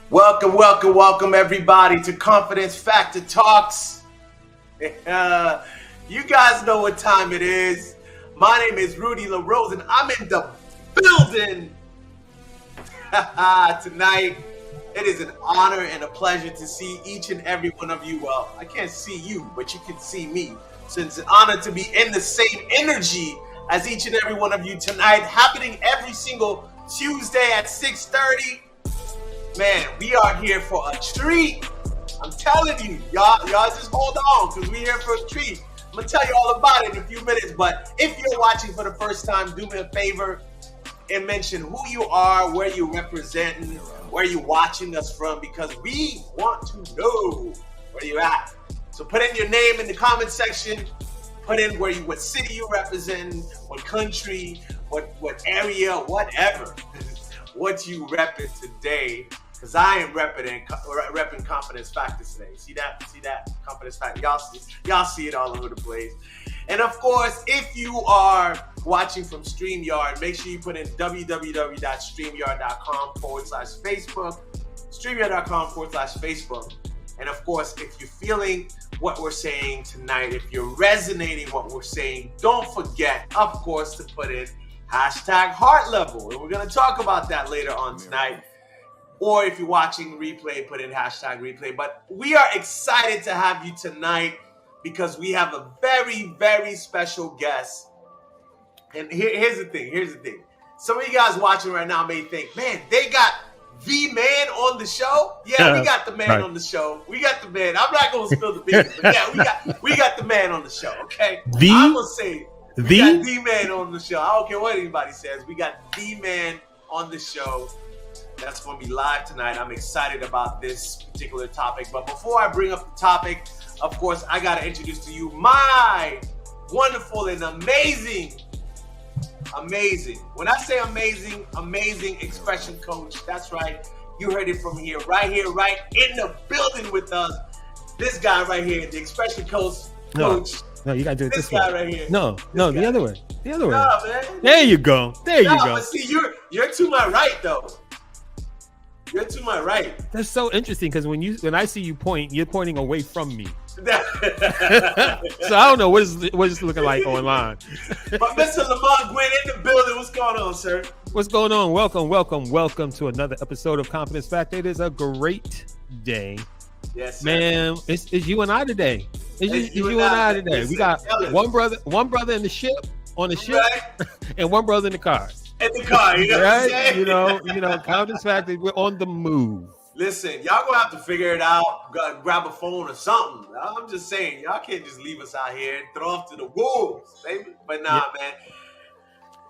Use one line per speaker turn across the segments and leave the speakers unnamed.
Welcome everybody to Confidence Factor Talks. You guys know what time it is. My name is Rudy LaRose and I'm in the building tonight. It is an honor and a pleasure to see each and every one of you. Well, I can't see you, but you can see me. So it's an honor to be in the same energy as each and every one of you tonight, happening every single Tuesday at 6:30. Man, we are here for a treat. I'm telling you, y'all just hold on because we're here for a treat. I'm going to tell you all about it in a few minutes, but if you're watching for the first time, do me a favor and mention who you are, where you're representing, where you're watching us from, because we want to know where you're at. So put in your name in the comment section, put in what city you represent, what country, what area, whatever, what you repping today. Because I am repping Confidence Factor today. See that? Confidence Factor. Y'all see it all over the place. And of course, if you are watching from StreamYard, make sure you put in www.streamyard.com/Facebook. StreamYard.com/Facebook. And of course, if you're feeling what we're saying tonight, if you're resonating what we're saying, don't forget, of course, to put in #heart level. And we're going to talk about that later on tonight. Or if you're watching replay, put in #replay. But we are excited to have you tonight because we have a very, very special guest. And here's the thing. Some of you guys watching right now may think, man, they got the man on the show. Yeah, we got the man on the show. We got the man. I'm not going to spill the beans, but yeah, we got the man on the show, okay? I'm going to say we got the man on the show. I don't care what anybody says. We got the man on the show. That's going to be live tonight. I'm excited about this particular topic. But before I bring up the topic, of course, I got to introduce to you my wonderful and amazing. When I say amazing expression coach, that's right. You heard it from here, right in the building with us. This guy right here, the expression coach.
No, you got to do it this way.
This guy right here.
No, the other way.
Nah, man.
There you go.
But see, you're to my right, though. You're to my right.
That's so interesting because when I see you point, you're pointing away from me. So I don't know what it's looking like online.
But Mr. Lamont Gwynn in the building. What's going on, sir?
What's going on? Welcome to another episode of Confidence Factor. It is a great day.
Yes, sir.
Man, it's you and I today. It's you and I today.
Listen,
we got one brother in the ship, right. And one brother in the car.
In the car, you know
right?
what I'm saying?
You know, Confidence Factor, we're on the move.
Listen, y'all gonna have to figure it out. Grab a phone or something. I'm just saying, y'all can't just leave us out here and throw off to the wolves, baby. But nah, man.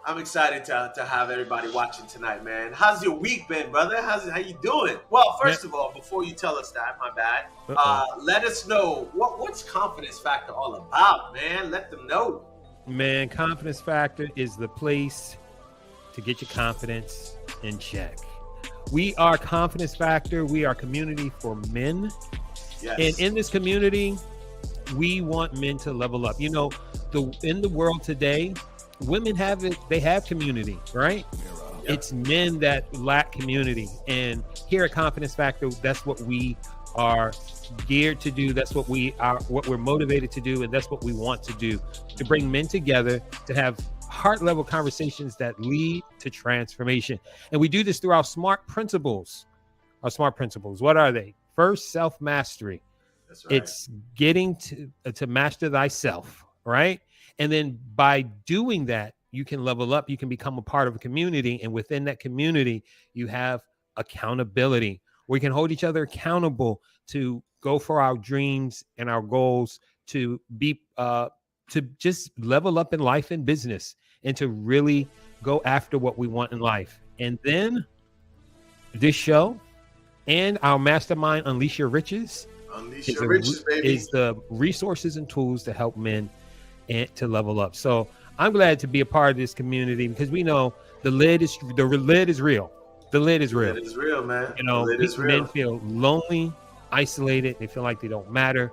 I'm excited to have everybody watching tonight, man. How's your week been, brother? How you doing? Well, first of all, before you tell us that, my bad, let us know what's Confidence Factor all about, man. Let them know.
Man, Confidence Factor is the place to get your confidence in check. We are Confidence Factor. We are community for men.
Yes.
And in this community, we want men to level up. You know, in the world today, women have community, right? Yep. It's men that lack community. And here at Confidence Factor, that's what we are geared to do. That's what we're motivated to do. And that's what we want to do, to bring men together, to have heart level conversations that lead to transformation. And we do this through our SMART principles. What are they? First, self-mastery. That's right. It's getting to master thyself, right? And then by doing that, you can level up. You can become a part of a community. And within that community, you have accountability. We can hold each other accountable to go for our dreams and our goals, to be to just level up in life and business, and to really go after what we want in life. And then this show and our mastermind, Unleash Your Riches,
baby,
is the resources and tools to help men and to level up. So I'm glad to be a part of this community because we know the lid is real. The lid is real.
The lid is real, man.
You know, men feel lonely, isolated. They feel like they don't matter.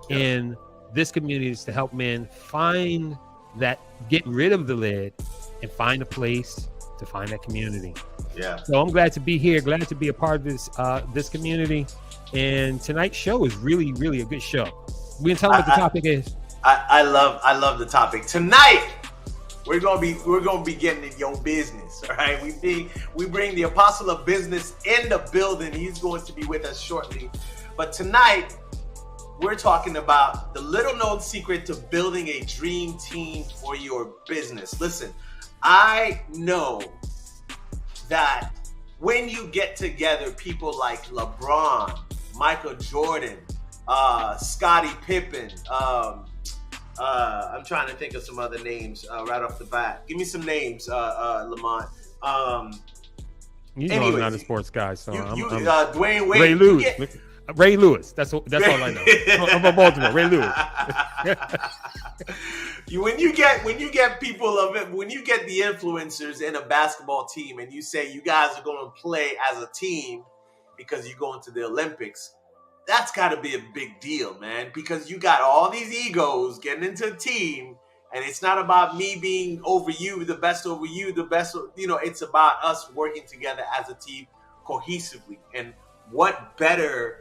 Yep. And this community is to help men find that, get rid of the lid and find a place to find that community.
Yeah.
So I'm glad to be here, glad to be a part of this community. And tonight's show is really, really a good show. We can tell them what the topic is.
I love the topic. Tonight we're gonna be getting in your business. All right. We bring the apostle of business in the building. He's going to be with us shortly. But tonight we're talking about the little known secret to building a dream team for your business. Listen, I know that when you get together people like LeBron, Michael Jordan, Scottie Pippen, I'm trying to think of some other names right off the bat. Give me some names, Lamont.
You know, I'm not a sports guy, so I'm
Dwayne Wade,
Ray Lewis. Ray Lewis. That's all I know. I'm from Baltimore. Ray Lewis.
When you get people of it, when you get the influencers in a basketball team, and you say you guys are going to play as a team because you're going to the Olympics, that's got to be a big deal, man. Because you got all these egos getting into a team, and it's not about me being over you, the best over you, the best. You know, it's about us working together as a team cohesively. And what better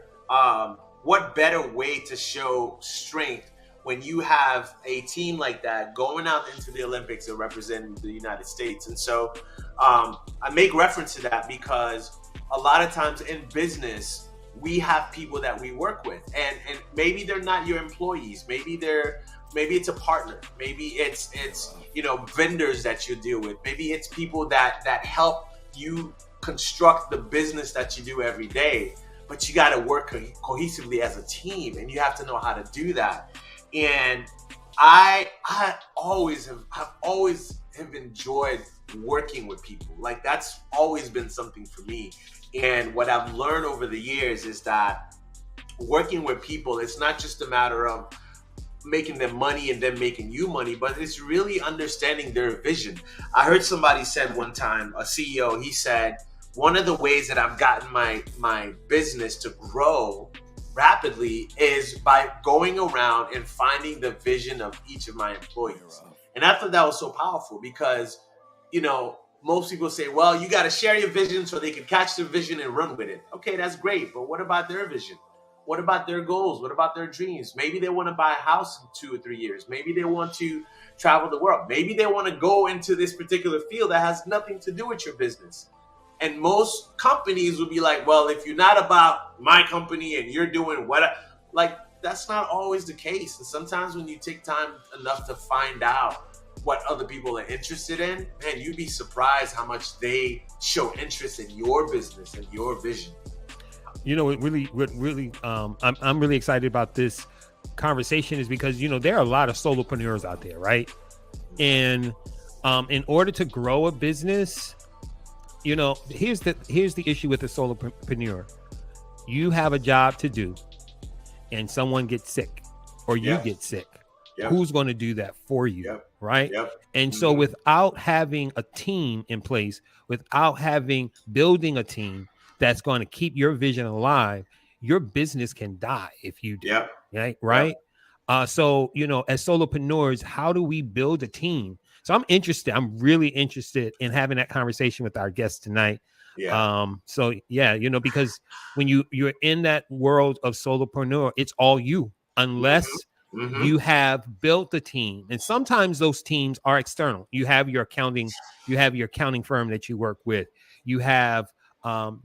way to show strength when you have a team like that going out into the Olympics and representing the United States. And so I make reference to that because a lot of times in business, we have people that we work with, and maybe they're not your employees. Maybe it's a partner. Maybe it's vendors that you deal with. Maybe it's people that help you construct the business that you do every day. But you got to work cohesively as a team, and you have to know how to do that. And I always have enjoyed working with people. Like, that's always been something for me. And what I've learned over the years is that working with people, it's not just a matter of making them money and them making you money, but it's really understanding their vision. I heard somebody said one time, a CEO, he said, one of the ways that I've gotten my business to grow rapidly is by going around and finding the vision of each of my employees. And I thought that was so powerful because, most people say, well, you got to share your vision so they can catch the vision and run with it. Okay, that's great. But what about their vision? What about their goals? What about their dreams? Maybe they want to buy a house in 2 or 3 years. Maybe they want to travel the world. Maybe they want to go into this particular field that has nothing to do with your business. And most companies will be like, well, if you're not about my company and you're doing that's not always the case. And sometimes when you take time enough to find out what other people are interested in, man, you'd be surprised how much they show interest in your business and your vision.
What really, I'm really excited about this conversation is because, there are a lot of solopreneurs out there, right? And in order to grow a business, here's the issue with a solopreneur. You have a job to do and someone gets sick or you get sick. Yep. Who's going to do that for you? Yep. Right. Yep. And so without having a team in place, without building a team that's going to keep your vision alive, your business can die if you do. Yep. Right. Yep. So, as solopreneurs, how do we build a team? So I'm really interested in having that conversation with our guests tonight. Yeah. Because when you're in that world of solopreneur, it's all you, unless you have built a team. And sometimes those teams are external. You have your accounting firm that you work with. You have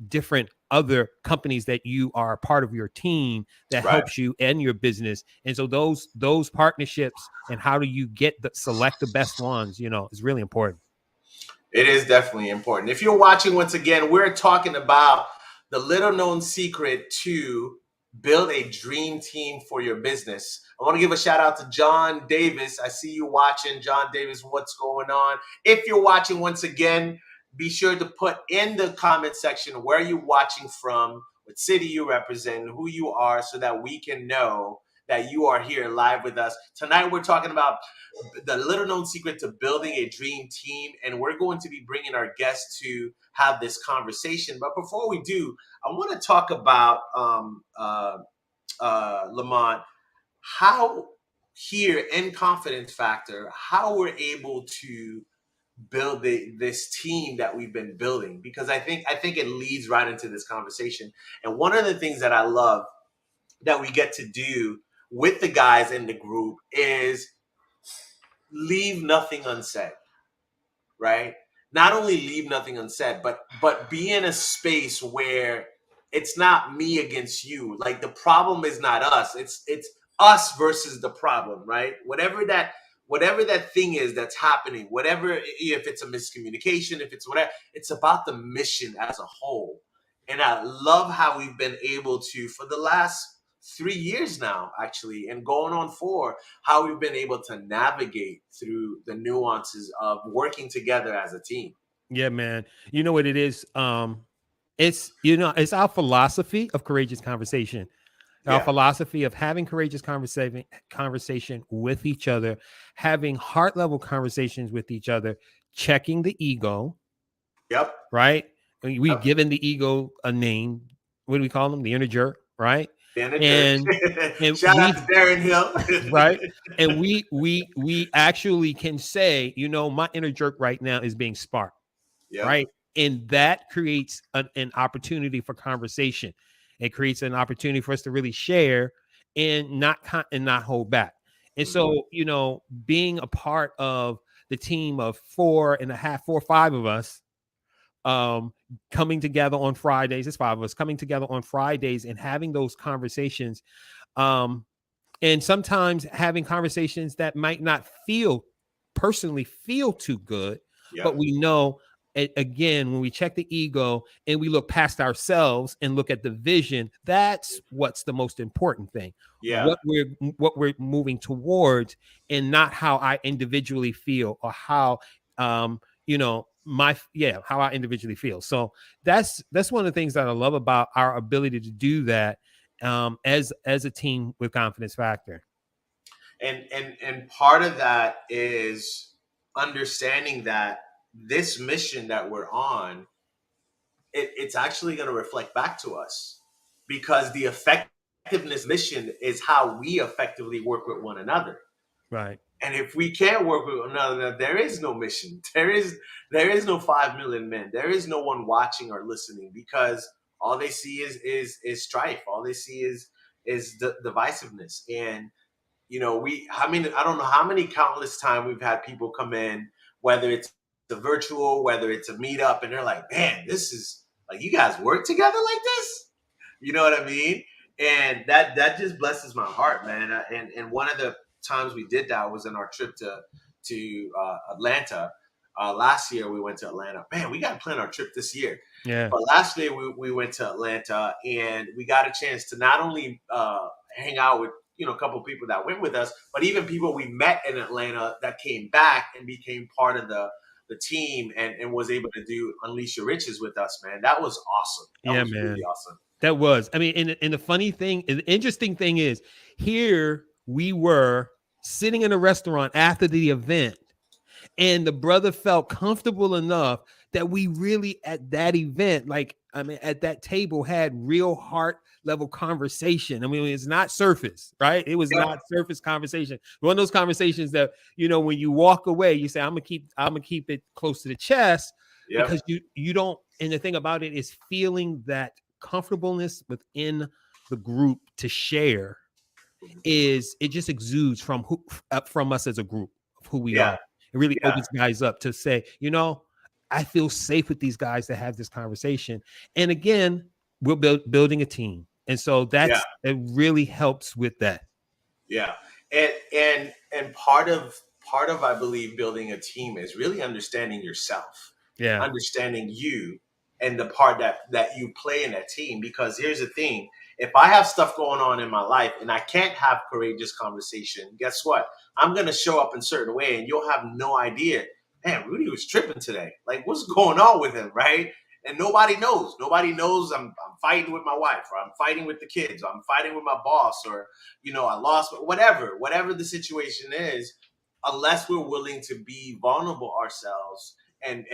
different other companies that you are a part of your team that helps you and your business. And so those partnerships and how do you select the best ones, is really important.
It is definitely important. If you're watching, once again, we're talking about the little known secret to build a dream team for your business. I want to give a shout out to John Davis. I see you watching. John Davis, what's going on? If you're watching, once again, be sure to put in the comment section where you're watching from, what city you represent, who you are, so that we can know that you are here live with us. Tonight, we're talking about the little known secret to building a dream team, and we're going to be bringing our guests to have this conversation. But before we do, I want to talk about Lamont, how here in Confidence Factor, how we're able to build this team that we've been building, because I think it leads right into this conversation. And one of the things that I love that we get to do with the guys in the group is leave nothing unsaid, right? Not only leave nothing unsaid, but be in a space where it's not me against you. Like, the problem is not us. It's us versus the problem, right? Whatever that thing is that's happening, whatever, if it's a miscommunication, if it's whatever, it's about the mission as a whole. And I love how we've been able to, for the last 3 years now, actually, and going on 4, how we've been able to navigate through the nuances of working together as a team.
Yeah, man. You know what it is? It's our philosophy of courageous conversation. Our
Yeah.
philosophy of having courageous conversation with each other, having heart level conversations with each other, checking the ego,
Yep.
right? We've
Yep.
given the ego a name. What do we call them? The inner jerk, right?
Being a jerk.
And
Shout out to
we
Darren Hill.
right, and we actually can say, my inner jerk right now is being sparked,
Yep.
right? And that creates an opportunity for conversation. It creates an opportunity for us to really share and not hold back. And
Mhm.
so, being a part of the team of 4 or 5 of us, um, coming together on Fridays, it's 5 of us coming together on Fridays and having those conversations. Um, and sometimes having conversations that might not personally feel too good, but
Yep.
we know, again, when we check the ego and we look past ourselves and look at the vision, that's what's the most important thing.
Yeah.
What we're moving towards, and not how I individually feel, or how how I individually feel. So that's one of the things that I love about our ability to do that, as a team with Confidence Factor.
And part of that is understanding that this mission that we're on, it's actually going to reflect back to us, because the effectiveness mission is how we effectively work with one another.
Right.
And if we can't work with one another, there is no mission. There is no 5 million men. There is no one watching or listening, because all they see is strife. All they see is the divisiveness. And I don't know how many countless time we've had people come in, whether it's a virtual, whether it's a meetup, and they're like, man, this is like, you guys work together like this. You know what I mean? And that just blesses my heart, man. And one of the times we did that was in our trip to Atlanta. Last year we went to Atlanta. Man, we got to plan our trip this year.
Yeah.
But last year we went to Atlanta, and we got a chance to not only hang out with a couple of people that went with us, but even people we met in Atlanta that came back and became part of the team, and was able to do Unleash Your Riches with us, man. That was awesome. That
Yeah,
was really
man.
awesome.
That was. I mean, and the funny thing, the interesting thing is, here we were sitting in a restaurant after the event, and the brother felt comfortable enough that we really, at that event, at that table, had real heart level conversation. I mean, it's not surface, right? It was
Yep.
not surface conversation. One of those conversations that, when you walk away, you say, I'm gonna keep it close to the chest,
Yep.
because you don't. And the thing about it is feeling that comfortableness within the group to share, is it just exudes from us as a group of who we are.
Yeah.
It really
Yeah.
opens guys up to say, I feel safe with these guys to have this conversation. And again, we're building a team, and so
Yeah.
it really helps with that.
Yeah. And part of I believe building a team is really understanding yourself,
Yeah,
understanding you, and the part that you play in that team. Because here's the thing: if I have stuff going on in my life and I can't have courageous conversation, guess what? I'm gonna show up in a certain way, and you'll have no idea. Man, Rudy was tripping today. Like, what's going on with him, right? And nobody knows. Nobody knows I'm fighting with my wife, or I'm fighting with the kids, or I'm fighting with my boss, or I lost whatever the situation is, unless we're willing to be vulnerable ourselves, and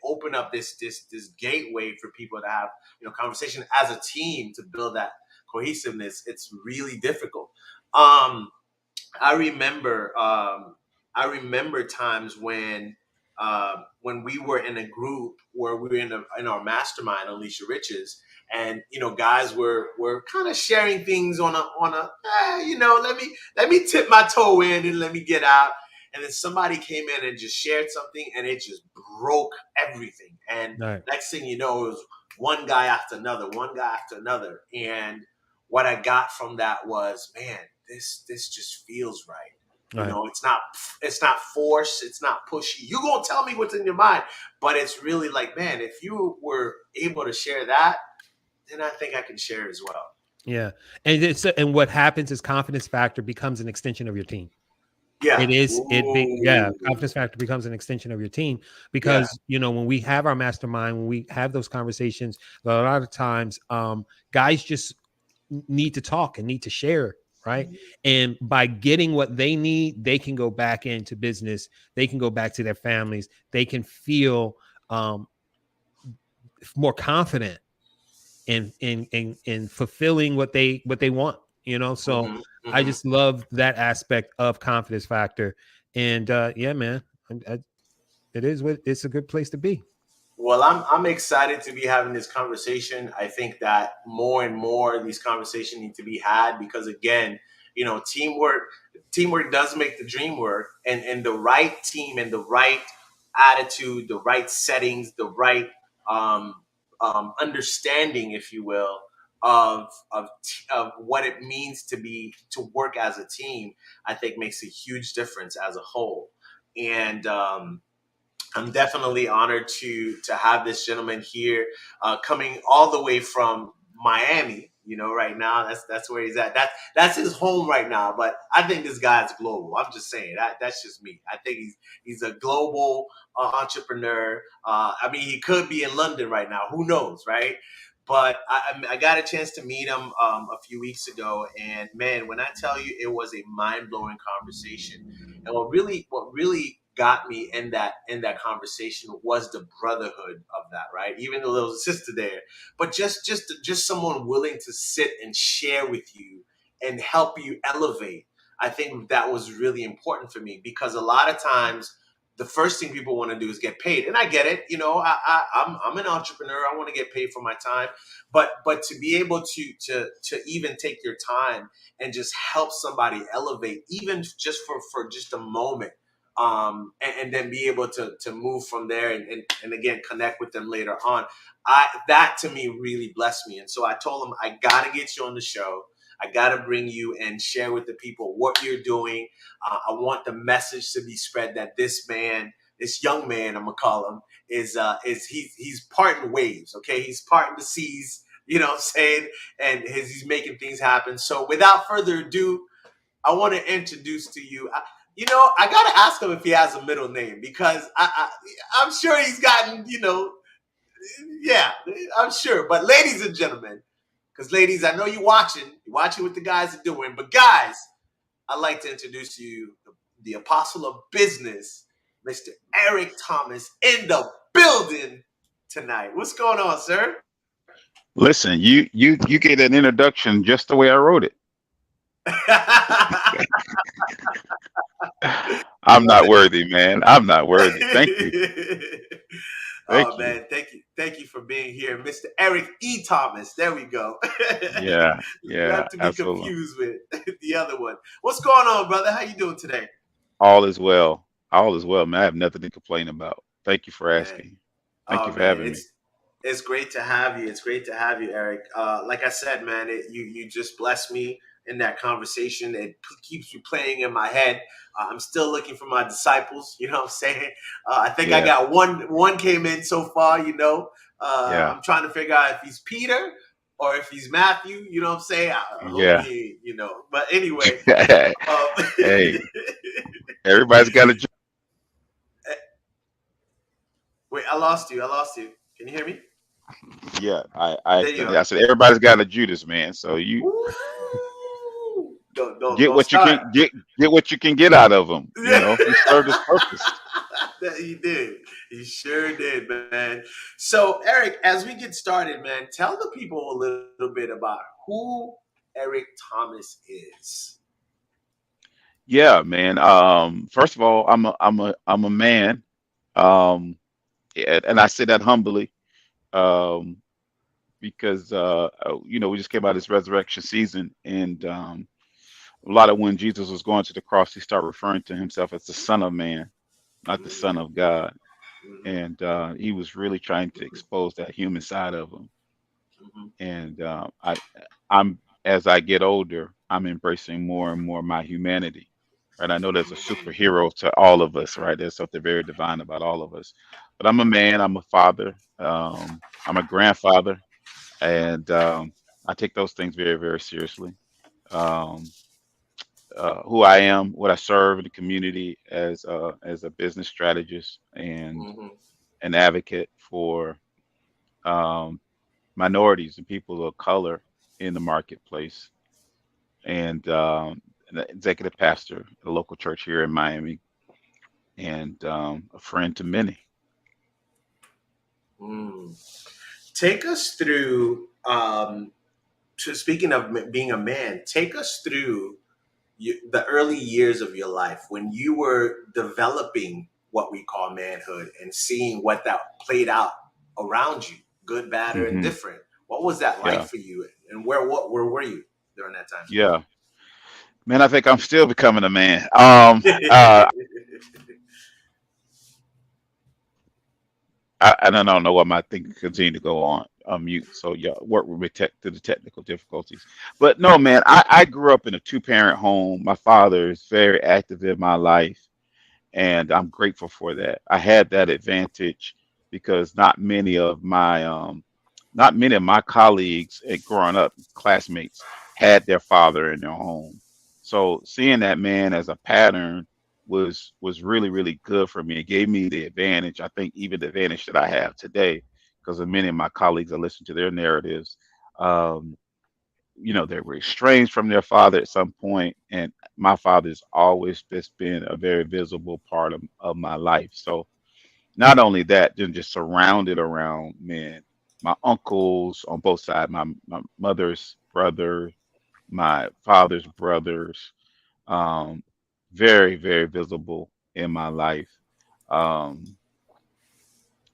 open up this gateway for people to have conversation as a team to build that cohesiveness. It's really difficult. um I remember times when when we were in a group where we were in our mastermind, Alicia Riches, and guys were kind of sharing things on a let me tip my toe in and let me get out. And then somebody came in and just shared something, and it just broke everything. And
Right.
next thing you know, it was one guy after another, one guy after another. And what I got from that was, man, this just feels right.
Right.
It's not forced, it's not pushy. You gonna tell me what's in your mind, but it's really like, man, if you were able to share that, then I think I can share as well.
Yeah. And what happens is confidence factor becomes an extension of your team.
Yeah.
Confidence factor becomes an extension of your team
Yeah.
because when we have our mastermind, when we have those conversations, a lot of times guys just need to talk and need to share, right? And by getting what they need, they can go back into business, they can go back to their families, they can feel more confident in fulfilling what they want, so I just love that aspect of confidence factor. And yeah, man, it's a good place to be.
Well, I'm excited to be having this conversation. I think that more and more these conversations need to be had because, again, teamwork does make the dream work, and the right team and the right attitude, the right settings, the right um, understanding, if you will, of what it means to work as a team. I think makes a huge difference as a whole, and I'm definitely honored to have this gentleman here, coming all the way from Miami. Right now that's where he's at. That's his home right now. But I think this guy's global. I'm just saying that's just me. I think he's a global entrepreneur. I mean, he could be in London right now. Who knows, right? But I got a chance to meet him a few weeks ago, and man, when I tell you, it was a mind blowing conversation. And what really got me in that conversation was the brotherhood of that, right? Even though there was a sister there, but just someone willing to sit and share with you and help you elevate. I think that was really important for me because a lot of times the first thing people want to do is get paid, and I get it. I'm an entrepreneur. I want to get paid for my time, but to be able to even take your time and just help somebody elevate, even just for just a moment, and then be able to move from there and again connect with them later on. That to me really blessed me, and so I told him I gotta get you on the show. I gotta bring you and share with the people what you're doing. I want the message to be spread that this man, this young man, I'm gonna call him, is he's parting waves. Okay, he's parting the seas. You know what I'm saying? And he's making things happen. So without further ado, I want to introduce to you. I got to ask him if he has a middle name because I'm sure he's gotten, yeah, I'm sure. But ladies and gentlemen, because ladies, I know you're watching what the guys are doing. But guys, I'd like to introduce to you the apostle of business, Mr. Eric Thomas, in the building tonight. What's going on, sir?
Listen, you get an introduction just the way I wrote it. I'm not worthy, man. I'm not worthy. Thank you. Thank
Oh
you.
man, thank you for being here, Mr. Eric E. Thomas. There we go.
Yeah,
Not to be
absolutely.
confused with the other one. What's going on, brother? How you doing today?
All is well. All is well, man. I have nothing to complain about. Thank you for
Man.
asking. Thank you
Oh
for
man,
having me.
it's great to have you. It's great to have you, Eric. Like I said, man, you just blessed me in that conversation. It keeps replaying in my head. I'm still looking for my disciples. You know what I'm saying? I think I
Yeah,
got one came in so far.
yeah,
I'm trying to figure out if he's Peter or if he's Matthew. You know what I'm saying? I hope
yeah.
he, But anyway, um,
Hey, everybody's got a
wait, I lost you. I lost you. Can you hear me?
yeah.
There you
I
are.
said everybody's got a Judas, man. So you
Woo! Don't
get
don't
what you
start.
can get what you can get out of them.
Yeah.
He served his purpose.
That he did. He sure did, man. So, Eric, as we get started, man, tell the people a little bit about who Eric Thomas is.
Yeah, man. First of all, I'm a man. Um, and I say that humbly, um, because we just came out of this resurrection season, and a lot of when Jesus was going to the cross, he started referring to himself as the Son of Man, not the Son of God,
Mhm.
and he was really trying to expose that human side of him.
Mhm.
And I'm as I get older, I'm embracing more and more my humanity. Right, I know there's a superhero to all of us, right? There's something very divine about all of us. But I'm a man, I'm a father, I'm a grandfather, and I take those things very, very seriously. Um, who I am, what I serve in the community as a business strategist and
Mhm.
an advocate for um, minorities and people of color in the marketplace, and an executive pastor at a local church here in Miami, and a friend to many.
Mm. Take us through. Speaking of being a man, take us through the early years of your life when you were developing what we call manhood and seeing what that played out around you, good, bad, or
Hmm.
indifferent. What was that like
Yeah,
for you, and where were you during that time?
yeah, man. I think I'm still becoming a man. And I don't know why my thing continue to go on mute. So yeah, work with me to the technical difficulties. But no, man, I grew up in a two-parent home. My father is very active in my life, and I'm grateful for that. I had that advantage because not many of my colleagues growing up, classmates, had their father in their home. So seeing that man as a pattern was really really good for me. It gave me the advantage. I think even the advantage that I have today, because of many of my colleagues, I listen to their narratives. Um, they were estranged from their father at some point, and my father's always just been a very visible part of my life. So not only that, then just surrounded around men, my uncles on both sides, my mother's brother, my father's brothers, um, very, very visible in my life. Um,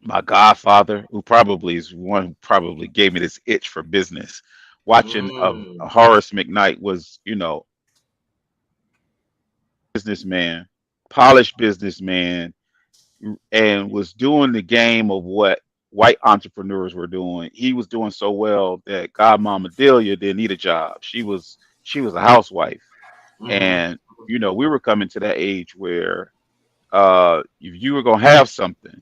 my godfather, who probably is one who probably gave me this itch for business. Watching
Mm.
Horace McKnight was, businessman, polished businessman, and was doing the game of what white entrepreneurs were doing. He was doing so well that Godmama Delia didn't need a job. She was a housewife,
Hmm.
and we were coming to that age where if you were gonna have something,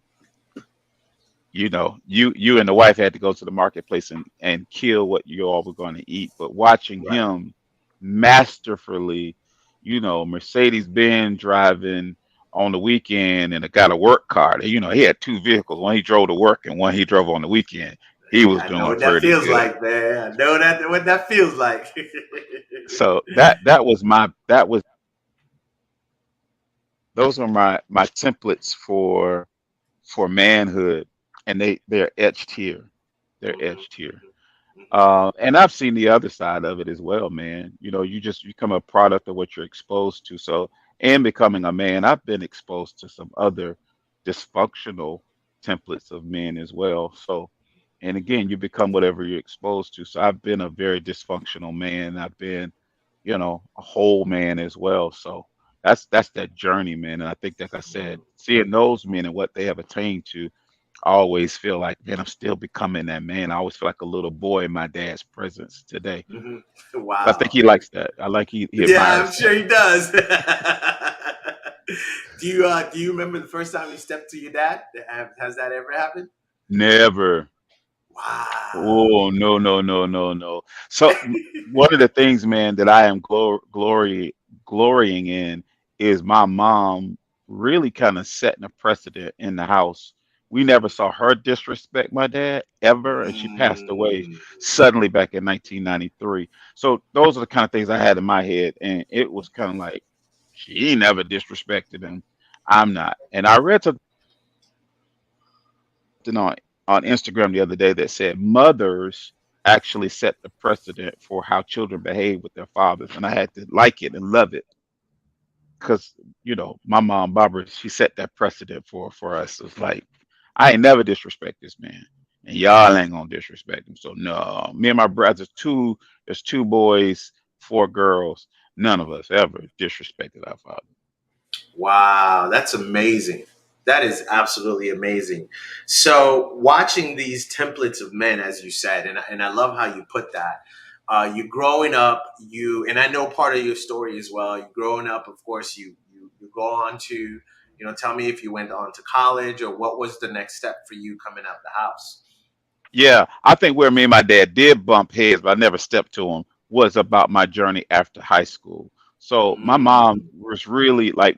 you and the wife had to go to the marketplace and kill what you all were going to eat. But watching
Right.
him masterfully, Mercedes Benz driving on the weekend and got a work car. He had two vehicles. One he drove to work and one he drove on the weekend. He was
I know
doing
what that
pretty
feels
good.
like, man. I know what that feels like.
So that was those are my templates for manhood, and they're etched here. They're
Mhm,
etched here.
mhm, mhm.
And I've seen the other side of it as well, man. You just become a product of what you're exposed to. So, and becoming a man, I've been exposed to some other dysfunctional templates of men as well. So, and again, you become whatever you're exposed to. So, I've been a very dysfunctional man. I've been, a whole man as well. So, that's that journey, man. And I think, like I said, seeing those men and what they have attained to, I always feel like, man, I'm still becoming that man. I always feel like a little boy in my dad's presence today.
Mhm.
I think
Wow.
he likes that. I like he
Yeah,
admires
I'm
that.
sure he does. Do you remember the first time you stepped to your dad? Has that ever happened?
Never.
Wow.
Oh, no, no, no, no, no. So one of the things, man, that I am glorying in is my mom really kind of setting a precedent in the house. We never saw her disrespect my dad ever, and she passed away
Mm.
suddenly back in 1993. So those are the kind of things I had in my head, and it was kind of like she never disrespected him. I'm not. And I read something on Instagram the other day that said mothers actually set the precedent for how children behave with their fathers, and I had to like it and love it. because my mom Barbara, she set that precedent for us. It's like I ain't never disrespect this man, and y'all ain't gonna disrespect him. So no, me and my brothers, there's two boys, four girls. None of us ever disrespected our father.
Wow, that's amazing. That is absolutely amazing. So, watching these templates of men, as you said, and I love how you put that. You growing up, and I know part of your story as well. You growing up, of course, you go on to, tell me if you went on to college or what was the next step for you coming out the house.
Yeah, I think where me and my dad did bump heads, but I never stepped to him, was about my journey after high school. So my mom
Mm,
was really like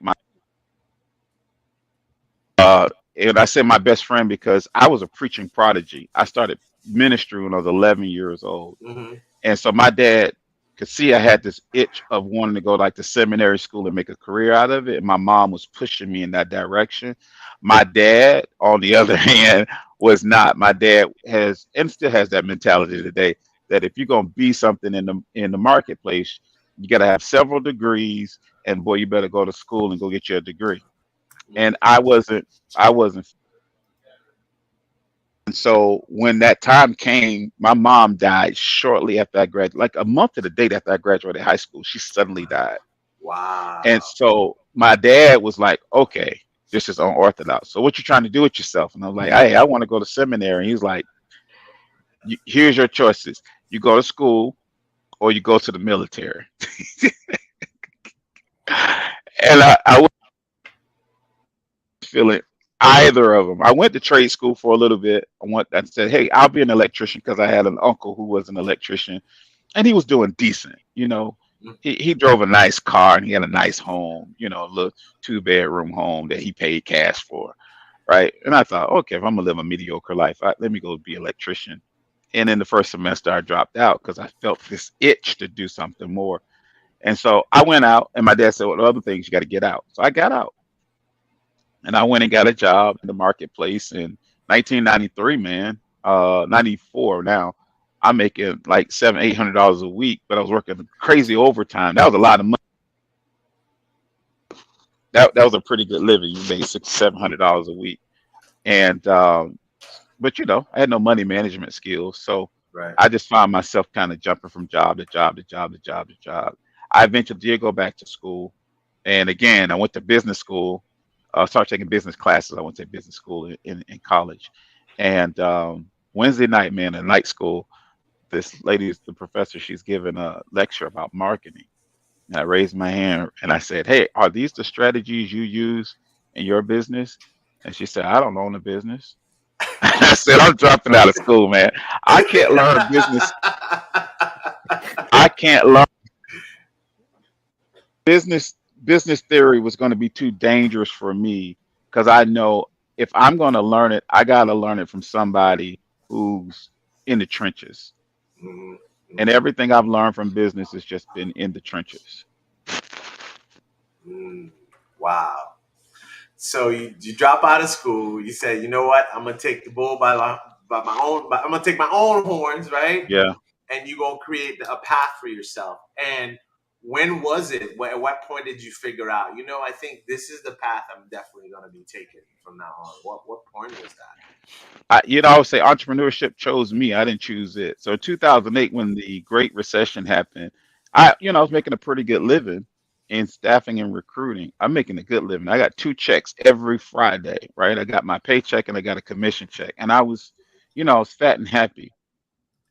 uh, and I say my best friend because I was a preaching prodigy. I started ministry when I was 11 years old.
hmm
And so my dad could see I had this itch of wanting to go like to seminary school and make a career out of it. And my mom was pushing me in that direction. My dad, on the other hand, was not. My dad has and still has that mentality today that if you're gonna be something in the marketplace, you gotta have several degrees, and boy, you better go to school and go get your degree. And I wasn't. And so when that time came, my mom died shortly after I graduated, like a month to the date after I graduated high school. She suddenly died. And
Wow.
so my dad was like, okay, this is unorthodox. So what you trying to do with yourself? And I was like, hey, I want to go to seminary. And he's like, here's your choices. You go to school or you go to the military. And I was feeling either of them. I went to trade school for a little bit. I said, hey, I'll be an electrician because I had an uncle who was an electrician and he was doing decent. He drove a nice car and he had a nice home, a little 2 bedroom home that he paid cash for, right? And I thought, okay, if I'm gonna live a mediocre life, let me go be an electrician. And in the first semester, I dropped out because I felt this itch to do something more. And so I went out, and my dad said, "Well, the other things you got to get out." So I got out, and I went and got a job in the marketplace in 1993, man. 94 now. I'm making like $700-800 a week, but I was working crazy overtime. That was a lot of money. That was a pretty good living. You made $600-700 a week, and but I had no money management skills, so
Right.
I just found myself kind of jumping from job to job to job to job to job. I eventually did go back to school, and again, I went to business school. Started taking business classes. I went to business school in college, and Wednesday night, man, in night school, this lady is the professor. She's giving a lecture about marketing. And I raised my hand and I said, hey, are these the strategies you use in your business? And she said, I don't own a business. I said, I'm dropping out of school, man. I can't learn business. I can't learn business. Business theory was going to be too dangerous for me because I know if I'm going to learn it, I got to learn it from somebody who's in the trenches.
Mhm,
And
mhm,
everything I've learned from business has just been in the trenches.
mm. Wow. So you drop out of school. You say, you know what? I'm gonna take the bull by my own. I'm gonna take my own horns, right?
Yeah.
And you gonna create a path for yourself. And when was it? At what point did you figure out? I think this is the path I'm definitely gonna be taking from now on. What point was that?
I would say entrepreneurship chose me. I didn't choose it. So 2008, when the Great Recession happened, I was making a pretty good living in staffing and recruiting. I'm making a good living. I got two checks every Friday, right? I got my paycheck and I got a commission check, and I was fat and happy.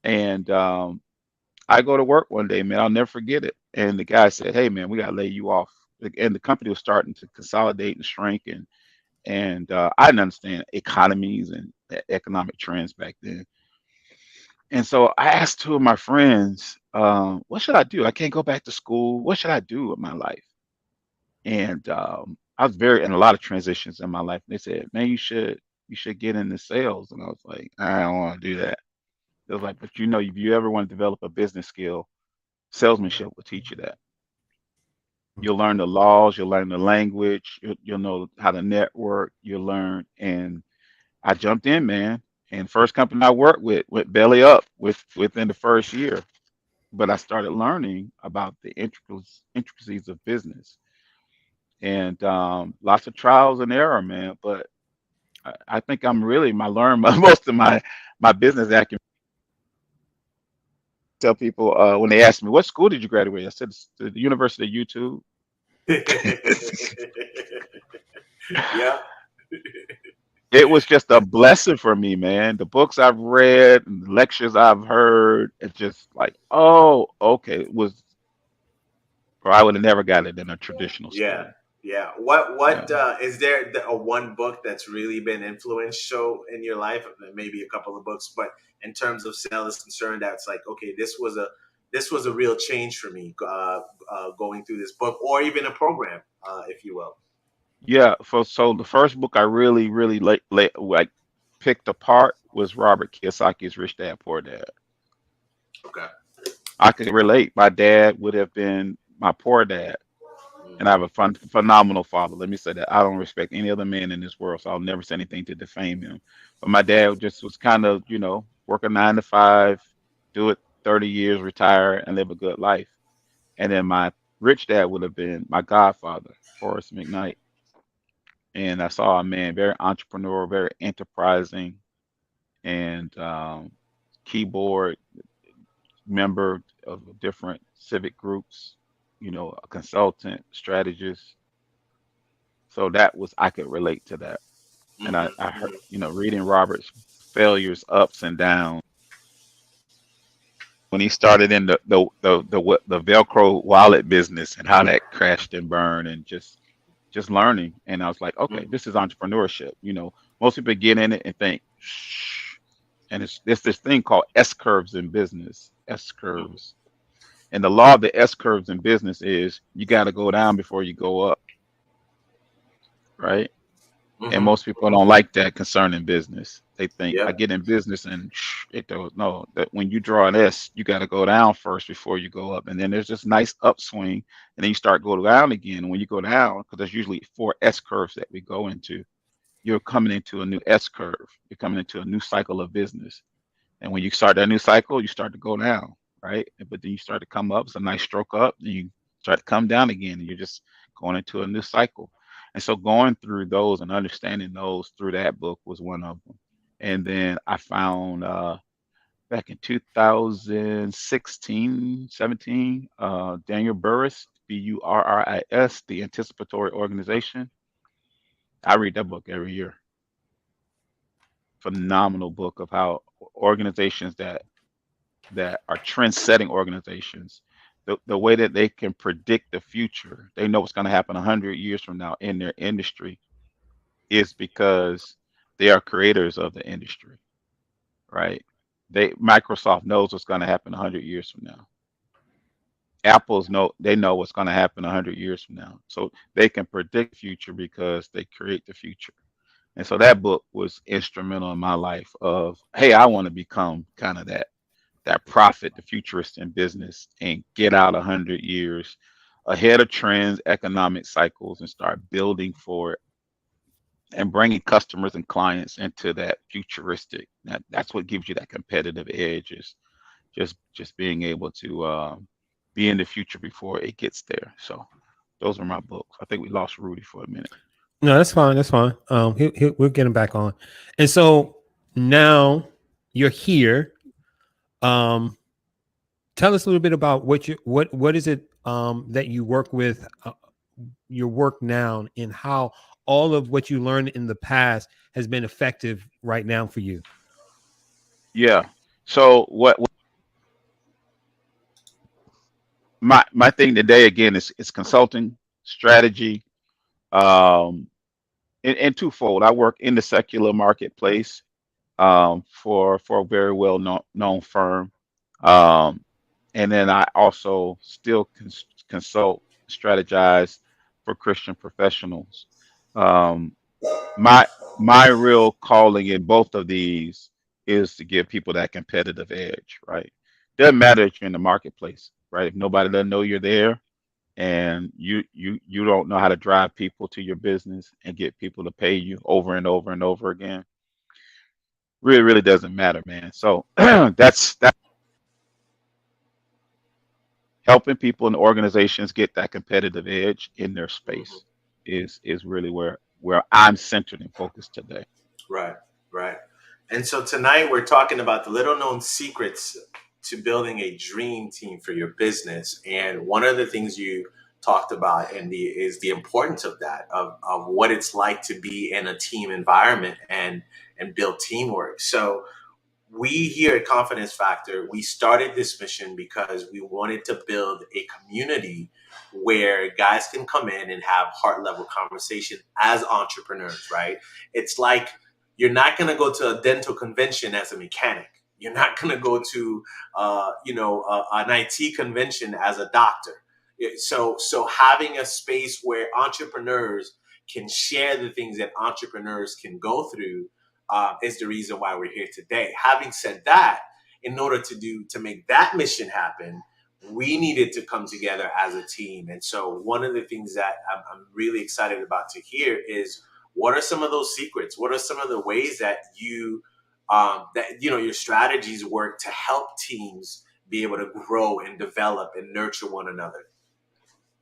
And I go to work one day, man. I'll never forget it. And the guy said, "Hey, man, we got to lay you off." And the company was starting to consolidate and shrink, and I didn't understand economies and economic trends back then. And so I asked two of my friends, "What should I do? I can't go back to school. What should I do with my life?" And I was very in a lot of transitions in my life. And they said, "Man, you should get into sales." And I was like, "I don't want to do that." It was like, "But if you ever want to develop a business skill, salesmanship will teach you that. You'll learn the laws, you'll learn the language, you'll know how to network, you'll learn." And I jumped in, man. And first company I worked with went belly up within the first year. But I started learning about the intricacies of business. and lots of trials and error, man. But I think I'm really my learn most of my business acumen. Tell people when they ask me what school did you graduate, I said "It's the University of YouTube."
Yeah.
It was just a blessing for me, man. The books I've read and the lectures I've heard, it's just like, oh, okay, it was, or I would have never got it in a traditional
Yeah,
school.
yeah.
Yeah.
What is there a one book that's really been influential in your life? Maybe a couple of books, but in terms of sales is concerned, that's like, okay, this was a real change for me, going through this book or even a program, if you will.
Yeah. So the first book I really like picked apart was Robert Kiyosaki's Rich Dad Poor Dad.
Okay.
I could relate. My dad would have been my poor dad. And I have a phenomenal father. Let me say that. I don't respect any other man in this world, so I'll never say anything to defame him. But my dad just was kind of, work a 9 to 5, do it 30 years, retire, and live a good life. And then my rich dad would have been my godfather, Forrest McKnight. And I saw a man very entrepreneurial, very enterprising, and keyboard member of different civic groups, a consultant, strategist. So that was I could relate to that. And I heard, reading Robert's failures, ups and downs. When he started in the Velcro wallet business and how that crashed and burned, and just learning. And I was like, okay, this is entrepreneurship. Most people get in it and think, shh. And it's this thing called S curves in business. S curves. And the law of the S curves in business is you got to go down before you go up, right? And
Mm-hmm.
most people don't like that concerning business. They think I
Yep.
get in business and it don't no that when you draw an S, you got to go down first before you go up. And then there's this nice upswing, and then you start going down again. And when you go down, because there's usually 4 S curves that we go into, you're coming into a new S curve. You're coming into a new cycle of business. And when you start that new cycle, you start to go down, right? But then you start to come up. It's a nice stroke up, and you start to come down again, and you're just going into a new cycle. And so going through those and understanding those through that book was one of them. And then I found back in 2016, 17, Daniel Burris, Burris, The Anticipatory Organization. I read that book every year. Phenomenal book of how organizations that are trend setting organizations, the way that they can predict the future, they know what's going to happen 100 years from now in their industry, is because they are creators of the industry, right? Microsoft knows what's going to happen 100 years from now. They know what's going to happen 100 years from now. So they can predict the future because they create the future. And so that book was instrumental in my life of, hey, I want to become kind of that prophet, the futurist in business, and get out 100 years ahead of trends, economic cycles, and start building for it and bringing customers and clients into that futuristic. That's what gives you that competitive edge, is just being able to be in the future before it gets there. So those are my books. I think we lost Rudy for a minute.
No, that's fine. That's fine. We'll get him back on. And so now you're here. Um, Tell us a little bit about what is it that you work with, your work now, and how all of what you learned in the past has been effective right now for you.
Yeah. So what my thing today again is consulting, strategy, um, and twofold. I work in the secular marketplace for a very well known firm, um, and then I also still consult, strategize for Christian professionals. Um, my my real calling in both of these is to give people that competitive edge, right? Doesn't matter if you're in the marketplace, right? If nobody doesn't know you're there, and you don't know how to drive people to your business and get people to pay you over and over and over again, really doesn't matter, man. So that's helping people and organizations get that competitive edge in their space. is really where I'm centered and focused today.
Right, right. And so tonight we're talking about the little known secrets to building a dream team for your business. And one of the things you talked about is the importance of that, of what it's like to be in a team environment and build teamwork. So we here at Confidence Factor, we started this mission because we wanted to build a community where guys can come in and have heart level conversation as entrepreneurs, right? It's like you're not going to go to a dental convention as a mechanic. You're not going to go to, an IT convention as a doctor. So having a space where entrepreneurs can share the things that entrepreneurs can go through is the reason why we're here today. Having said that, in order to make that mission happen, we needed to come together as a team. And so one of the things that I'm really excited about to hear is what are some of those secrets? What are some of the ways that your strategies work to help teams be able to grow and develop and nurture one another?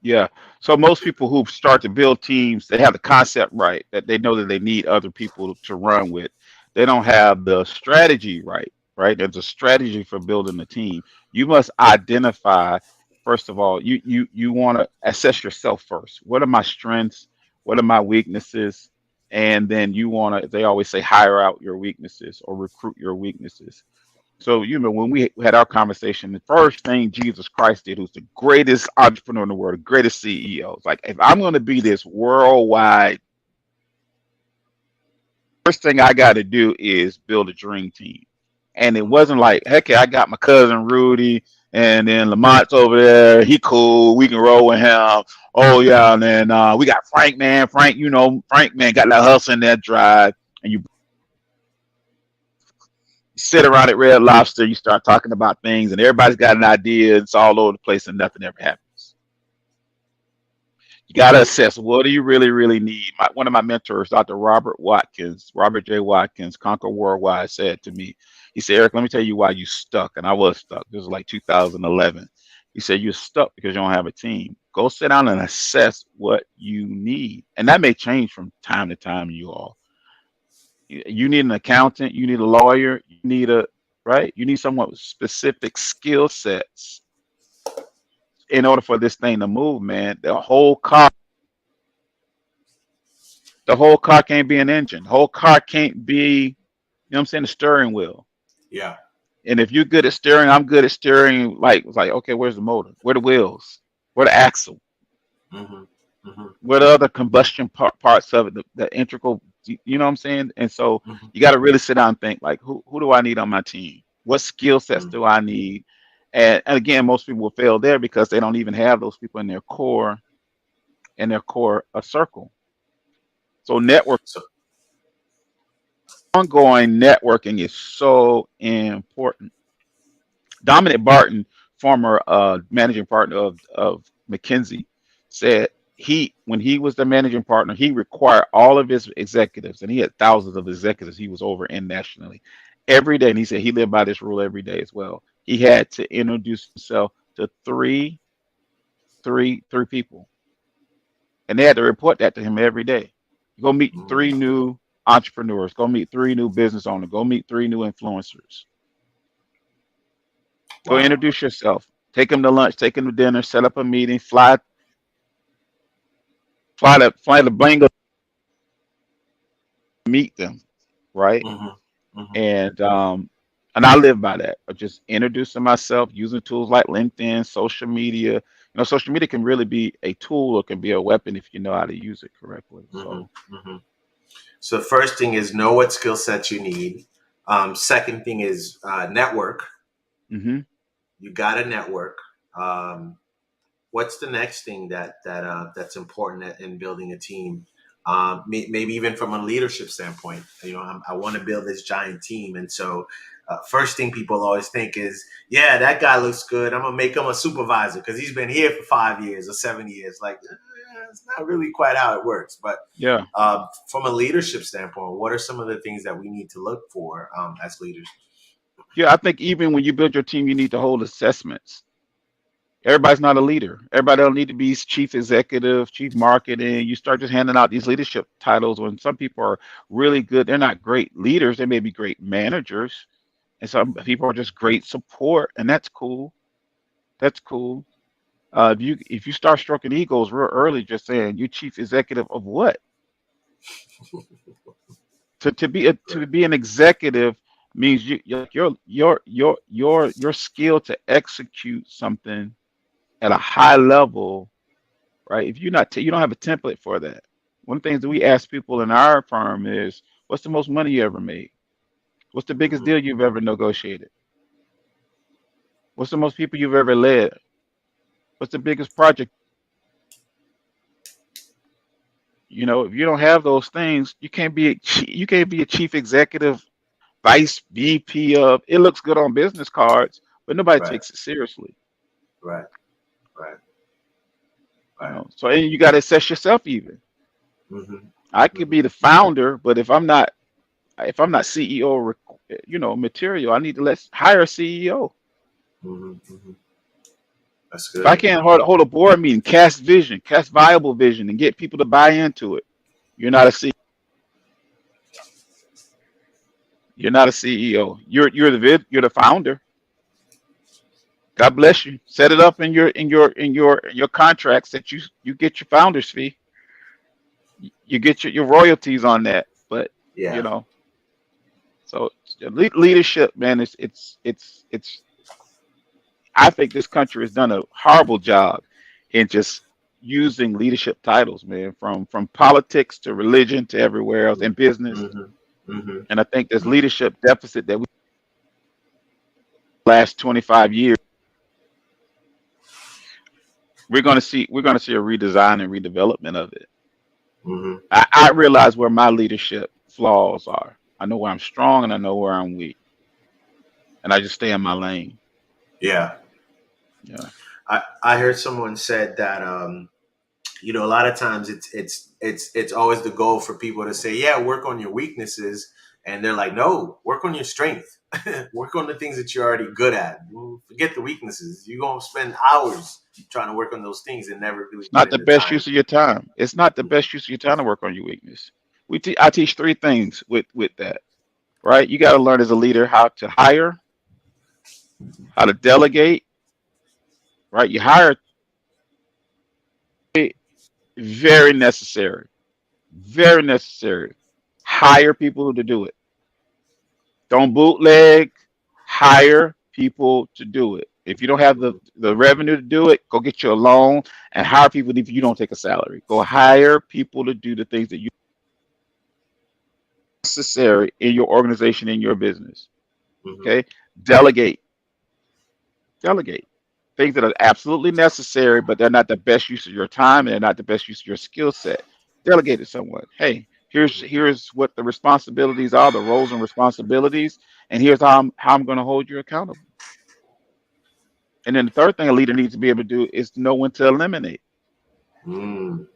Yeah. So most people who start to build teams, they have the concept right, that they know that they need other people to run with. They don't have the strategy right, right? There's a strategy for building a team. You must identify, first of all, you want to assess yourself first. What are my strengths? What are my weaknesses? And then you want to, they always say, hire out your weaknesses or recruit your weaknesses. So, when we had our conversation, the first thing Jesus Christ did, who's the greatest entrepreneur in the world, the greatest CEO, it's like, if I'm going to be this worldwide, first thing I got to do is build a dream team. And it wasn't like, heck, I got my cousin Rudy, and then Lamont's over there. He cool. We can roll with him. Oh, yeah. And then we got Frank, man. Frank, man, got that hustle and that drive. And you sit around at Red Lobster, you start talking about things, and everybody's got an idea. It's all over the place, and nothing ever happens. You got to assess, what do you really, really need? One of my mentors, Dr. Robert J. Watkins, Conquer Worldwide, said to me, he said, Eric, let me tell you why you stuck. And I was stuck. This was like 2011. He said, you're stuck because you don't have a team. Go sit down and assess what you need. And that may change from time to time, you all. You need an accountant, you need a lawyer, you need someone with specific skill sets in order for this thing to move, man. The whole car can't be an engine. The whole car can't be, I'm saying, the steering wheel.
Yeah.
And if you're good at steering, I'm good at steering. Like, it's like, okay, where's the motor? Where the wheels? Where the axle?
Mm-hmm. Mm-hmm.
What other combustion parts of it, the integral, you know what I'm saying? And so
Mm-hmm.
you got to really sit down and think, like, who do I need on my team? What skill sets
Mm-hmm.
do I need? And again, most people will fail there because they don't even have those people in their core a circle. So
So
ongoing networking is so important. Dominic Barton, former managing partner of McKinsey, said when he was the managing partner, he required all of his executives, and he had thousands of executives he was over internationally, every day. And he said he lived by this rule every day as well. He had to introduce himself to three people, and they had to report that to him every day. Go meet three new entrepreneurs. Go meet three new business owners. Go meet three new influencers. Go
wow.
introduce yourself. Take them to lunch. Take them to dinner. Set up a meeting. Fly to Bangalore. Meet them, right?
Mm-hmm. Mm-hmm.
And I live by that. Of just introducing myself, using tools like LinkedIn, social media. Social media can really be a tool or can be a weapon if you know how to use it correctly. So,
Mm-hmm. Mm-hmm. So the first thing is know what skill sets you need. Second thing is network.
mhm.
You got to network. Um, what's the next thing that's important in building a team? Maybe even from a leadership standpoint. I want to build this giant team, and so first thing people always think is, yeah, that guy looks good. I'm gonna make him a supervisor because he's been here for 5 years or 7 years. Like, it's not really quite how it works. But
Yeah.
from a leadership standpoint, what are some of the things that we need to look for as leaders?
Yeah, I think even when you build your team, you need to hold assessments. Everybody's not a leader. Everybody don't need to be chief executive, chief marketing. You start just handing out these leadership titles when some people are really good. They're not great leaders. They may be great managers, and some people are just great support, and that's cool. That's cool. If you start stroking egos real early, just saying you chief executive of what? To be an executive means your skill to execute something at a high level, right? If you're not, you don't have a template for that. One of the things that we ask people in our firm is, what's the most money you ever made? What's the biggest
Mhm.
deal you've ever negotiated? What's the most people you've ever led? What's the biggest project? If you don't have those things, you can't be a chief executive, vice VP of. It looks good on business cards, but nobody
Right,
takes it seriously.
right, right, right.
So and you got to assess yourself even.
Mm-hmm.
I could
Mm-hmm.
be the founder, but if I'm not CEO, material, I need to let's hire a CEO.
Mm-hmm. Mm-hmm. That's
If I
good.
can't hold a board meeting, cast vision, cast viable vision, and get people to buy into it, you're not a CEO. You're not a CEO. You're the founder. God bless you. Set it up in your contracts that you get your founder's fee. You get your royalties on that. But you
Yeah.
know, so leadership, man, it's I think this country has done a horrible job in just using leadership titles, man, from politics to religion to everywhere else in business.
Mm-hmm. Mm-hmm.
And I think this leadership deficit that we last 25 years, we're gonna see a redesign and redevelopment of it.
Mm-hmm.
I realize where my leadership flaws are. I know where I'm strong and I know where I'm weak, and I just stay in my lane.
Yeah.
Yeah,
I heard someone said that a lot of times it's always the goal for people to say, yeah, work on your weaknesses, and they're like, no, work on your strength. Work on the things that you're already good at. Forget the weaknesses. You're gonna spend hours trying to work on those things and never really
it's
put
not
in
the
the
best
time.
use of your time. It's not the best use of your time to work on your weakness. I teach three things with that. Right? You got to learn as a leader how to hire, how to delegate. Right? You hire, very necessary, very necessary. Hire people to do it. Don't bootleg. Hire people to do it. If you don't have the revenue to do it, go get you a loan and hire people if you don't take a salary. Go hire people to do the things that you necessary in your organization, in your business.
Mm-hmm.
Okay? Delegate. Delegate. Things that are absolutely necessary, but they're not the best use of your time and they're not the best use of your skill set. Delegate to someone. Hey, here's what the responsibilities are, the roles and responsibilities, and here's how I'm going to hold you accountable. And then the third thing a leader needs to be able to do is to know when to eliminate.
Mm.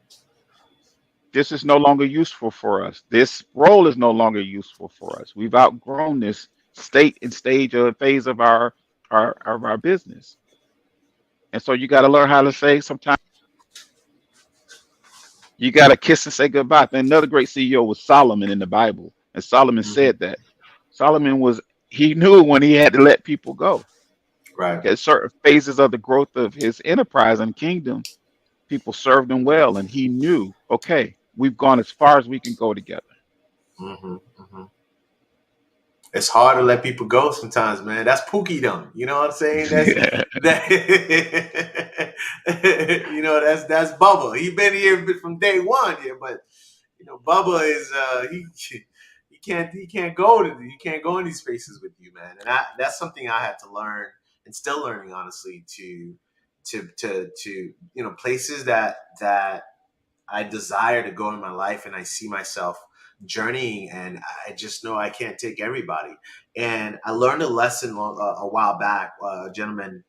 This is no longer useful for us. This role is no longer useful for us. We've outgrown this state and stage or phase of our business. And so you got to learn how to say sometimes you got to kiss and say goodbye. And another great CEO was Solomon in the Bible. And Solomon
Mm-hmm.
said that. Solomon he knew when he had to let people go.
Right.
At certain phases of the growth of his enterprise and kingdom, people served him well. And he knew, okay, we've gone as far as we can go together.
Mm-hmm. Mm-hmm. It's hard to let people go sometimes, man. That's Pookie dumb. You know what I'm saying? That's that. That's Bubba. He been here from day one here, but Bubba is he can't go in these spaces with you, man. And that's something I had to learn and still learning, honestly, to places that I desire to go in my life, and I see myself journeying, and I just know I can't take everybody. And I learned a lesson a while back. A gentleman,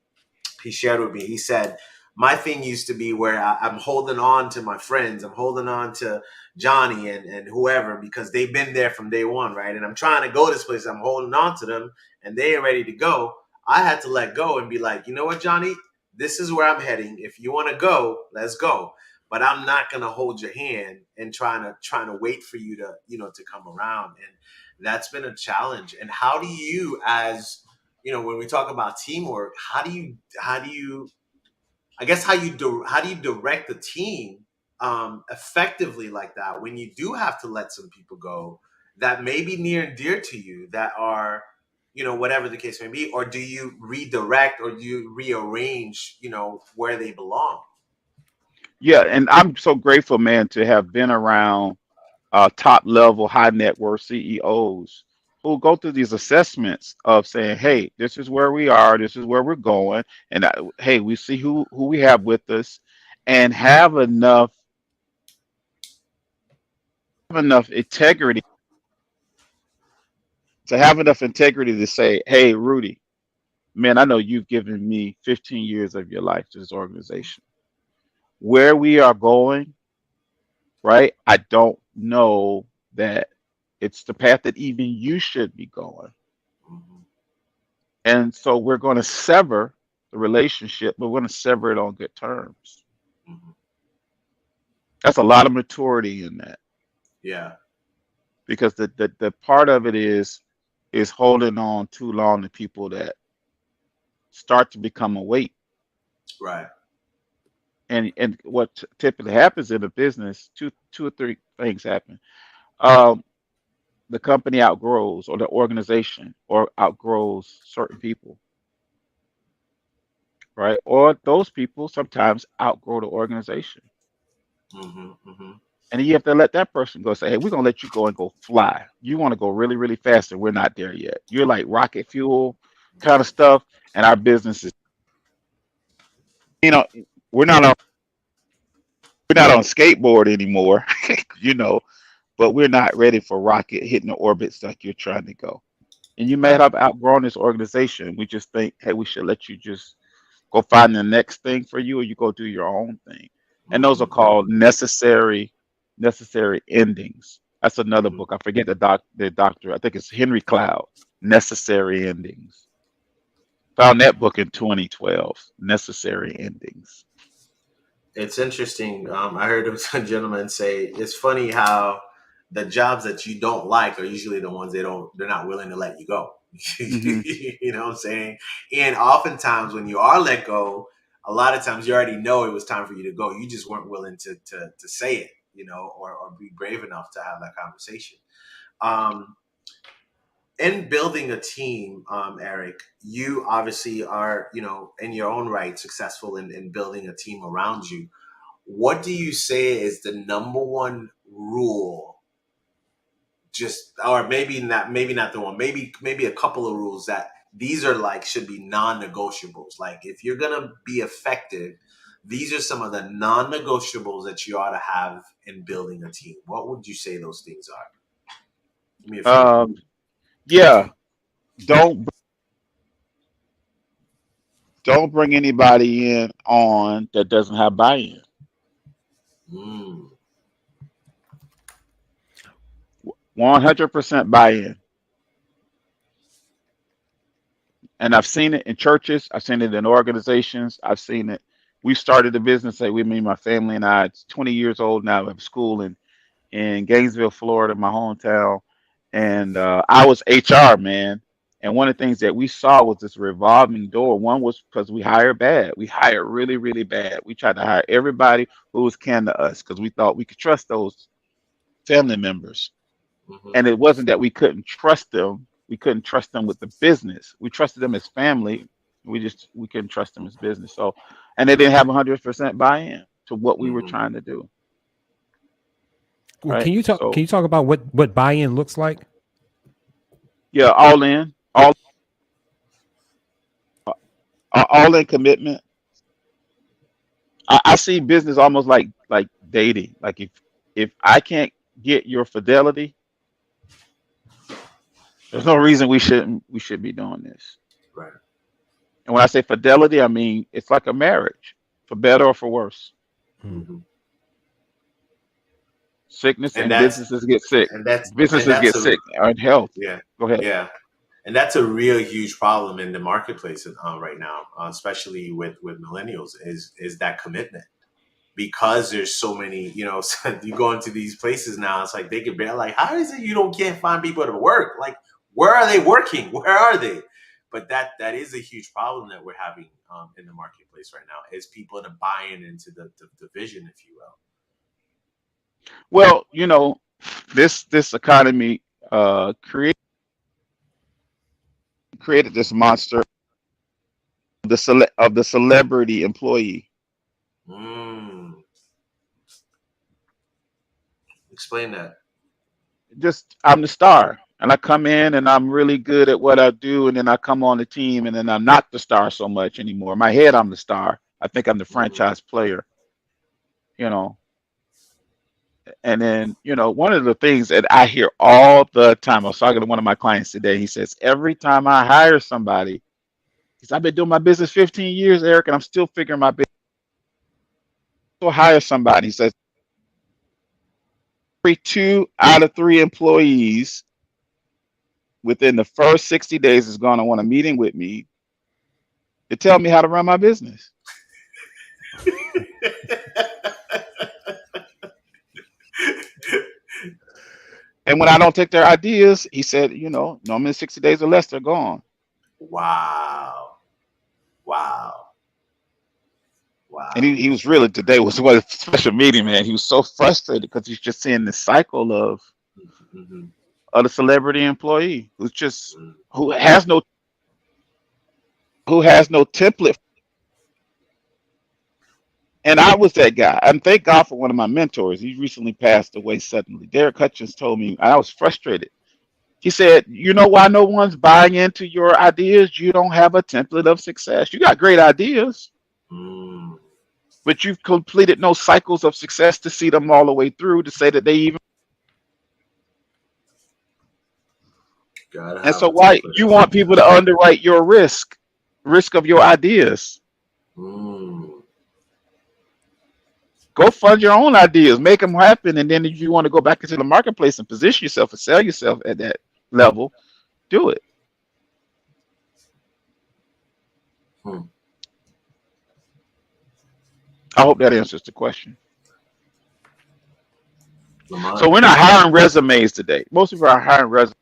he shared with me. He said, "My thing used to be where I'm holding on to my friends. I'm holding on to Johnny and whoever because they've been there from day one, right? And I'm trying to go this place. I'm holding on to them, and they are ready to go. I had to let go and be like, you know what, Johnny." this is where I'm heading. If you want to go, let's go. But I'm not gonna hold your hand and trying to wait for you to, to come around. And that's been a challenge. And how do you, as when we talk about teamwork, how do you I guess how do you direct the team effectively like that when you do have to let some people go that may be near and dear to you, that are, whatever the case may be, or do you redirect or do you rearrange, where they belong?
Yeah, and I'm so grateful, man, to have been around top level, high net worth CEOs who go through these assessments of saying, "Hey, this is where we are, this is where we're going, and hey, we see who we have with us, and have enough integrity to say, hey, Rudy, man, I know you've given me 15 years of your life to this organization. Where we are going, right? I don't know that it's the path that even you should be going.
Hmm.
And so we're going to sever the relationship, but we're going to sever it on good terms.
Hmm.
That's a lot of maturity in that,
Yeah.
because the part of it is holding on too long to people that start to become a weight.
Right.
And what typically happens in a business, two or three things happen. Um, the company outgrows, or the organization or outgrows certain people, right? Or those people sometimes outgrow the organization.
Hmm. Hmm.
And then you have to let that person go. Say, hey, we're gonna let you go and go fly. You want to go really, really fast, and we're not there yet. You're like rocket fuel kind of stuff, and our business is, you know, we're not on we're not on skateboard anymore, you know, but we're not ready for rocket hitting the orbits like you're trying to go. And you may
Right.
have outgrown this organization. We just think, hey, we should let you just go find the next thing for you, or you go do your own thing. And those are
Hmm.
called necessary endings. That's another
Hmm.
book. I forget the doctor. I think it's Henry Cloud. Necessary Endings. Found that book in 2012. Necessary Endings.
It's interesting. I heard a gentleman say it's funny how the jobs that you don't like are usually the ones they're not willing to let you go.
Hmm.
You know what I'm saying? And oftentimes when you are let go, a lot of times you already know it was time for you to go. You just weren't willing to say it, or be brave enough to have that conversation. Um, in building a team, Eric, you obviously are, in your own right, successful in building a team around you. What do you say is the number one rule? Just, or maybe not the one, maybe a couple of rules that these are like should be non-negotiables. Like if you're gonna be effective, these are some of the non-negotiables that you ought to have in building a team. What would you say those things are? Give me a few.
Um, yeah, don't don't bring anybody in on that doesn't have buy-in.
Mm.
100% buy-in. And I've seen it in churches. I've seen it in organizations. I've seen it. We started a business. Say we, me, my family, and I. It's 20 years old now. We have school in Gainesville, Florida, my hometown, and I was HR, man. And one of the things that we saw was this revolving door. One was because we hired bad. We hired really, really bad. We tried to hire everybody who was kin to us because we thought we could trust those family members.
Hmm.
And it wasn't that we couldn't trust them. We couldn't trust them with the business. We trusted them as family. We couldn't trust them as business. So, and they didn't have 100% buy-in to what we were
Hmm.
trying to do.
Well,
Right.
can you talk? Can
So
you talk about what buy-in looks like?
yeah, all in, all in commitment. I see business almost like dating. Like if I can't get your fidelity, there's no reason we should be doing this.
Right.
And when I say fidelity, I mean it's like a marriage, for better or for worse.
Hmm.
Hmm.
Sickness
And
and
that's
businesses get sick.
and that's and
Businesses
that's
get
a
sick, or in health.
yeah,
Go ahead.
yeah. And that's a real huge problem in the marketplace right now, especially with millennials, is that commitment. Because there's so many, you go into these places now, it's like they can bear, like, how is it can't find people to work? Like, where are they working? Where are they? But that is a huge problem that we're having in the marketplace right now, is people to buy into the vision, if you will.
Well, this economy created this monster of the celebrity employee.
Explain that.
Just I'm the star, and I come in and I'm really good at what I do, and then I come on the team, and then I'm not the star so much anymore. In my head, I'm the star. I think I'm the franchise player. You know, and then one of the things that I hear all the time. I was talking to one of my clients today. He says every time I hire somebody, he says, I've been doing my business 15 years, Eric, and I'm still figuring my business. So hire somebody. He says every 2 out of 3 employees within the first 60 days is going to want a meeting with me to tell me how to run my business. And when I don't take their ideas, he said, normally 60 days or less, they're gone.
Wow.
And he was really, today was a special meeting, man. He was so frustrated because he's just seeing the cycle of the celebrity employee who's just who has no template. And I was that guy. And thank God for one of my mentors. He recently passed away suddenly. Derek Hutchins told me, and I was frustrated. He said, you know why no one's buying into your ideas? You don't have a template of success. You got great ideas, but you've completed no cycles of success to see them all the way through to say that they even. And so why you want people to underwrite your risk of your ideas? Go fund your own ideas, make them happen, and then if you want to go back into the marketplace and position yourself and sell yourself at that level, do it. I hope that answers the question. So we're not hiring resumes today. Most people are hiring resumes.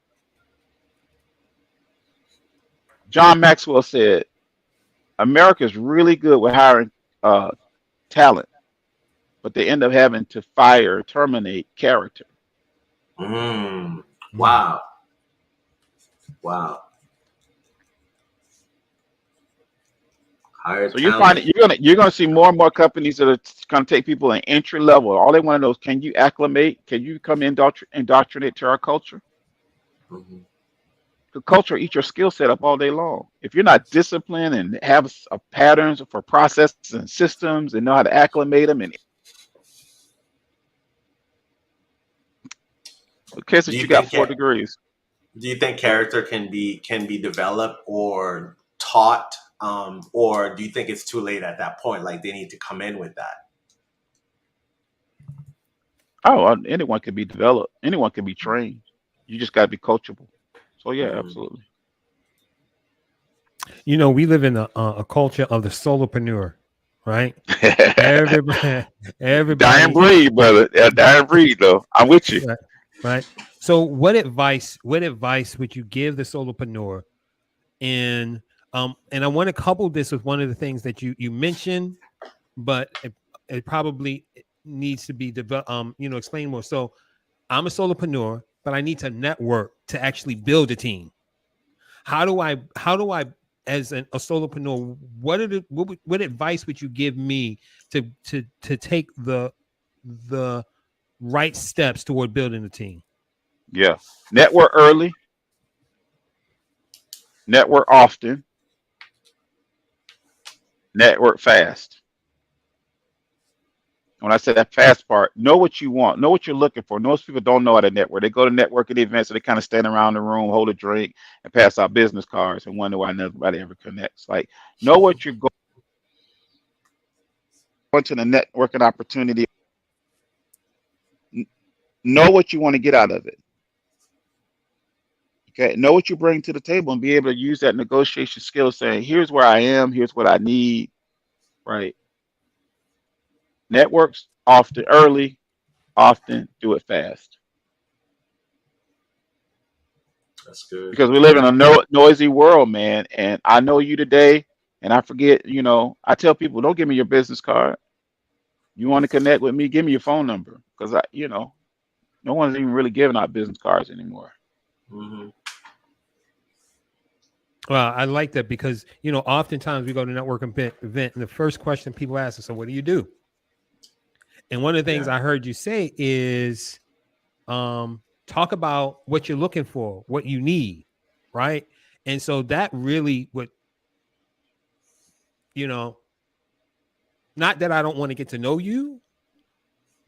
John Maxwell said, America is really good with hiring talent, but they end up having to terminate character.
Wow.
So you find it, you're gonna see more and more companies that are gonna take people in entry level. All they want to know is, can you acclimate? Can you come indoctrinate to our culture? The culture eat your skill set up all day long. If you're not disciplined and have patterns for processes and systems and know how to acclimate them, and okay, so you got 4 degrees.
Do you think character can be developed or taught, or do you think it's too late at that point? Like, they need to come in with that?
Oh, anyone can be developed. Anyone can be trained. You just got to be coachable. So yeah, absolutely.
We live in a culture of the solopreneur, right? Everybody.
Dying breed, brother. Dying breed, though. I'm with you.
Right. So, what advice would you give the solopreneur? And I want to couple this with one of the things that you mentioned, but it probably needs to be explained more. So, I'm a solopreneur, but I need to network to actually build a team. How do I as a solopreneur, what advice would you give me to take the right steps toward building a team?
Yeah. Network early, network often, network fast. When I say that fast part, know what you want, know what you're looking for. Most people don't know how to network. They go to networking events and they kind of stand around the room, hold a drink, and pass out business cards and wonder why nobody ever connects. Like, know what you're going to the networking opportunity. Know what you want to get out of it. Okay, know what you bring to the table and be able to use that negotiation skill, saying, "Here's where I am. Here's what I need." Right? Networks often early, often do it fast.
That's good.
Because we live in a noisy world, man. And I know you today, and I forget. I tell people, don't give me your business card. You want to connect with me? Give me your phone number, because no one's even really giving out business cards anymore.
Mm-hmm.
Well, I like that because oftentimes we go to network event, and the first question people ask is, "So, what do you do?" And one of the things
Yeah.
I heard you say is, talk about what you're looking for, what you need, right? And so that really would, not that I don't want to get to know you,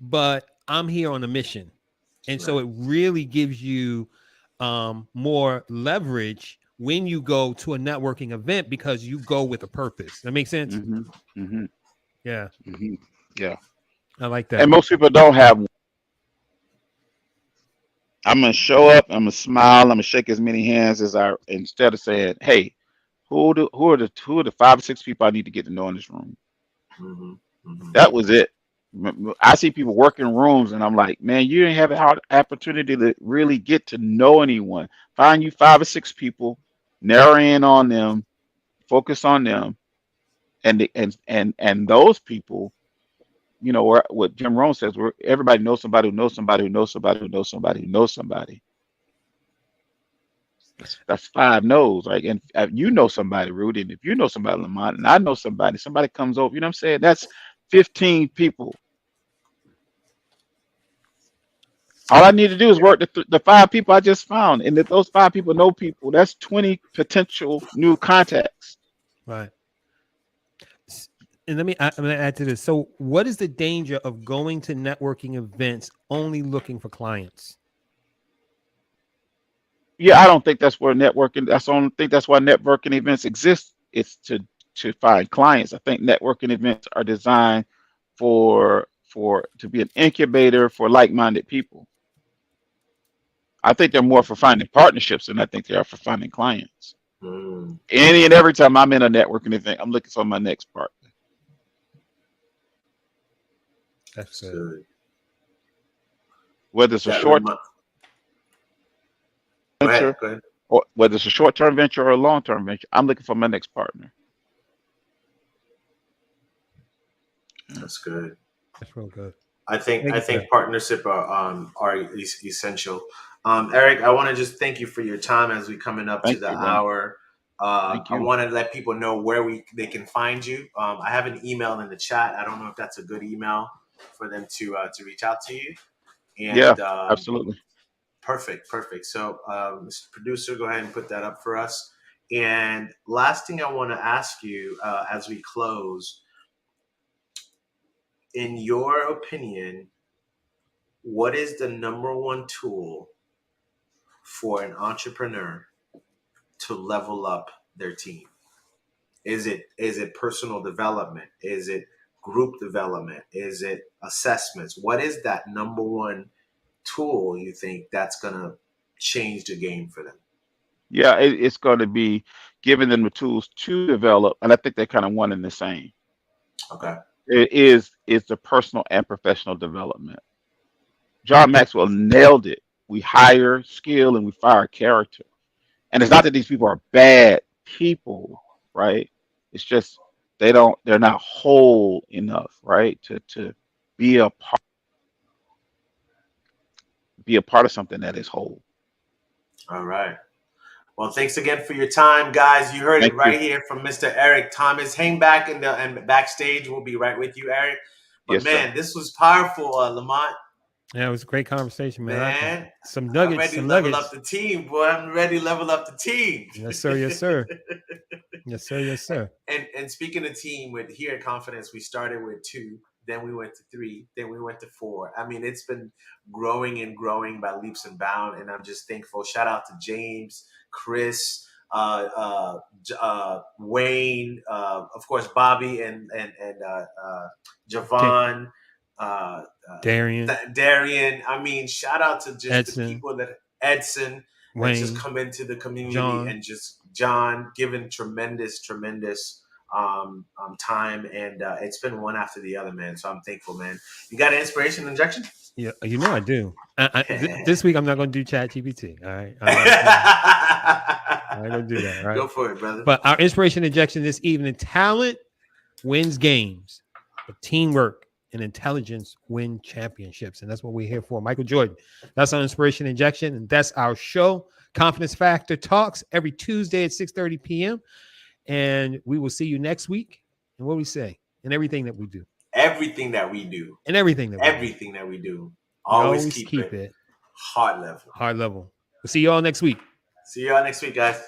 but I'm here on a mission. And so
Right.
it really gives you more leverage when you go to a networking event because you go with a purpose. That makes sense?
Hmm. Hmm.
Yeah,
Hmm. Yeah.
I like
And
that.
most people don't have. I'm gonna show up. I'm gonna smile. I'm gonna shake as many hands as I, instead of saying, "Hey, who are the 5 or 6 people I need to get to know in this room?"
Mm-hmm. Mm-hmm.
That was it. I see people work in rooms, and I'm like, man, you didn't have an opportunity to really get to know anyone. Find you 5 or 6 people, narrow in on them, focus on them, and those people, what Jim Rohn says, where everybody knows somebody who knows somebody who knows somebody who knows somebody who knows somebody. That's 5 knows, right? And you know somebody, Rudy, and if you know somebody, Lamont, and I know somebody comes over, you know what I'm saying? That's 15 people. All I need to do is work the 5 people I just found, and if those 5 people know people, that's 20 potential new contacts.
Right. And I'm going to add to this. So, what is the danger of going to networking events only looking for clients?
Yeah, I don't think that's where networking. I don't think that's why networking events exist. It's to find clients. I think networking events are designed for to be an incubator for like-minded people. I think they're more for finding partnerships than I think they are for finding clients.
Mm,
Any and every time I'm in a networking event, I'm looking for my next partner.
That's
that's
good.
good.
Whether it's a
That
short
remind. Go ahead.
venture
Go ahead.
or whether it's a short-term venture or a long-term venture, I'm looking for my next partner. Yeah.
That's good.
That's real good.
I think
Thank
I
you for
think
that.
partnership are essential. Eric, I want to just thank you for your time as we coming up to
Thank
the
you, brother.
hour.
Thank
I
you.
want to let people know where they can find you. I have an email in the chat. I don't know if that's a good email for them to reach out to you.
Yeah,
And
absolutely.
perfect, perfect. So, Mr. Producer, go ahead and put that up for us. And last thing I want to ask you as we close, in your opinion, what is the number one tool for an entrepreneur to level up their team? Is it personal development? Is it group development? Is it assessments? What is that number one tool you think that's gonna change the game for them?
Yeah, it's going to be giving them the tools to develop, and I think they're kind of one and the same.
Okay.
It is the personal and professional development. John Maxwell nailed it. We hire skill and we fire character. And it's not that these people are bad people, right? It's just they're not whole enough, right? To be a part be a part of something that is whole.
All right. Well, thanks again for your time, guys. You heard it
Thank you.
right here from Mr. Eric Thomas. Hang back in the and backstage. We'll be right with you, Eric. But
Yes, sir.
man, this was powerful, Lamont.
Yeah, it was a great conversation, man.
Man,
Some
I'm
nuggets,
ready to
some
level up
nuggets.
the team, boy. I'm ready to level up the team.
Yes, sir. Yes, sir. Yes, sir. Yes, sir.
And speaking of team, with here at Confidence, we started with 2, then we went to 3, then we went to 4. I mean, it's been growing and growing by leaps and bounds, and I'm just thankful. Shout out to James, Chris, Wayne, of course, Bobby, and
Da-
Javon, uh,
Darian,
Darian. I mean, shout out to just the
Edson,
people that Edson. that's just
Wayne,
come into the community
John.
and just John given tremendous time, and it's been one after the other, man. So I'm thankful, man. You got an inspiration injection?
Yeah, you know I do. This week I'm not going to do Chat GPT. All right, I'm not going to do that. All right,
Go for it, brother.
But our inspiration injection this evening: talent wins games, but teamwork and intelligence win championships, and that's what we're here for. Michael Jordan. That's our inspiration injection, and that's our show. Confidence Factor Talks every Tuesday at 6:30 p.m. And we will see you next week. And what we say and everything that we do.
Everything that we do.
And everything that
we do. Always keep it
it
heart level.
Heart level. We'll see you all next week.
See y'all next week, guys.